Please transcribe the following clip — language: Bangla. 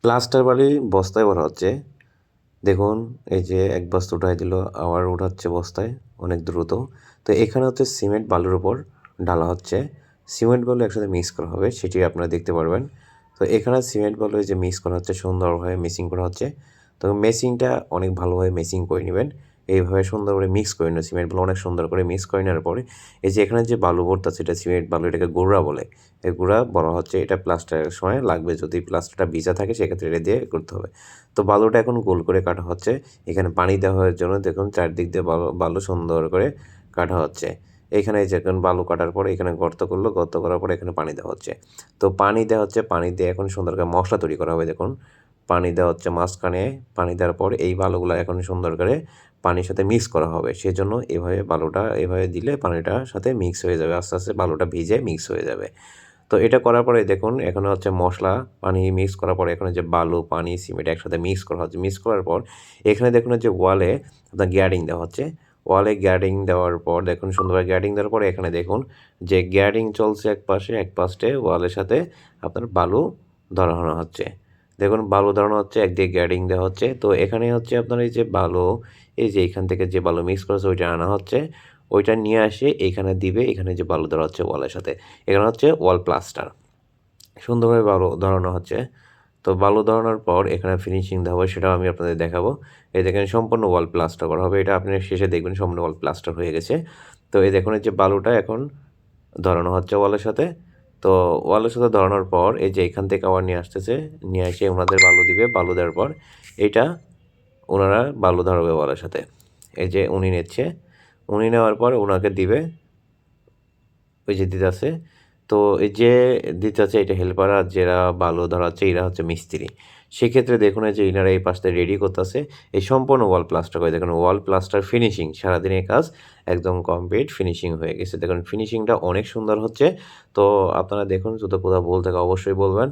প্লাস্টার বালি বস্তায় ভরা হচ্ছে। দেখুন এই যে এক বস্তা উঠাই দিল, আবার উঠাচ্ছে বস্তায় অনেক দ্রুত। তো এখানে হচ্ছে সিমেন্ট বালুর উপর ঢালা হচ্ছে। সিমেন্ট বালু একসাথে মিক্স করা হবে, সেটি আপনারা দেখতে পারবেন। তো এখানে সিমেন্ট বালু যে মিক্স করা হচ্ছে, সুন্দরভাবে মেসিং করা হচ্ছে। তো মেসিংটা অনেক ভালোভাবে মেসিং করে নেবেন। এইভাবে সুন্দর করে মিক্স করে নেবেন, সিমেন্ট বালু অনেক সুন্দর করে মিক্স করে নেওয়ার পরে এই যে এখানে যে বালু ভরতেছে এটা সিমেন্ট বালু, এটাকে গুঁড়া বলে। এই গুঁড়া বলা হচ্ছে, এটা প্লাস্টারের সময় লাগবে, যদি প্লাস্টারটা ভিজা থাকে সেক্ষেত্রে এটা দিয়ে করতে হবে। তো বালুটা এখন গোল করে কাটা হচ্ছে। এখানে পানি দেওয়ার জন্য দেখুন চারদিক দিয়ে বালু সুন্দর করে কাটা হচ্ছে। এখানে যখন বালু কাটার পরে এখানে গর্ত করলো, গর্ত করার পরে এখানে পানি দেওয়া হচ্ছে। তো পানি দেওয়া হচ্ছে, পানি দিয়ে এখন সুন্দর করে মশলা তৈরি করা হবে। দেখুন পানি দেওয়া হচ্ছে মাঝখানে, পানি দেওয়ার পর এই বালুগুলো এখন সুন্দর করে পানির সাথে মিক্স করা হবে। সেজন্য এভাবে বালুটা এভাবে দিলে পানিটার সাথে মিক্স হয়ে যাবে, আস্তে আস্তে বালুটা ভিজে মিক্স হয়ে যাবে। তো এটা করার পরে দেখুন এখানে হচ্ছে মশলা, পানি মিক্স করার পরে এখানে যে বালু, পানি, সিমেন্ট একসাথে মিক্স করা হচ্ছে। মিক্স করার পর এখানে দেখুন যে ওয়ালে আপনার গ্যাডিং দেওয়া হচ্ছে। ওয়ালে গ্যাডিং দেওয়ার পর দেখুন সুন্দরভাবে গ্যাডিং দেওয়ার পরে এখানে দেখুন যে গ্যাডিং চলছে এক পাশে, এক পাশে ওয়ালের সাথে আপনার বালু ধরানো হচ্ছে। দেখুন বালু ধরানো হচ্ছে, একদিকে গ্যাডিং দেওয়া হচ্ছে। তো এখানে হচ্ছে আপনার এই যে বালু, এই যে এখান থেকে যে বালু মিক্স করেছে ওইটা আনা হচ্ছে, ওইটা নিয়ে আসে এখানে দিবে। এখানে যে বালু ধরা হচ্ছে ওয়ালের সাথে, এখানে হচ্ছে ওয়াল প্লাস্টার সুন্দরভাবে বালু ধরানো হচ্ছে। তো বালু ধরানোর পর এখানে ফিনিশিং দেওয়া হবে, সেটাও আমি আপনাদের দেখাবো। এই দেখেন সম্পূর্ণ ওয়াল প্লাস্টার করা হবে, এটা আপনি শেষে দেখবেন সম্পূর্ণ ওয়াল প্লাস্টার হয়ে গেছে। তো এই দেখুন এই যে বালুটা এখন ধরানো হচ্ছে ওয়ালের সাথে। তো ওয়ালের সাথে ধরানোর পর এই যে এখান থেকে আবার নিয়ে আসতেছে, নিয়ে এসে ওনাদের বালু দিবে। বালু দেওয়ার পর এইটা ওনারা বালু ধরাবে ওয়ালের সাথে। এই যে উনি নিচ্ছে, উনি নেওয়ার পর ওনাকে দিবে, ওই যে দিতেছে। তো এই যে দিতেছে এটা হেল্পার, আর যারা বালু ধরাচ্ছে এরা হচ্ছে মিস্ত্রি। সেক্ষেত্রে দেখুন এই যে ইনারা এই পাশটা রেডি করতেছে, এই সম্পূর্ণ ওয়াল প্লাস্টার করে। দেখুন ওয়াল প্লাস্টার ফিনিশিং, সারাদিনের কাজ একদম কমপ্লিট ফিনিশিং হয়ে গেছে। দেখুন ফিনিশিংটা অনেক সুন্দর হচ্ছে। তো আপনারা দেখুন, যদি কোথাও ভুল থাকে অবশ্যই বলবেন।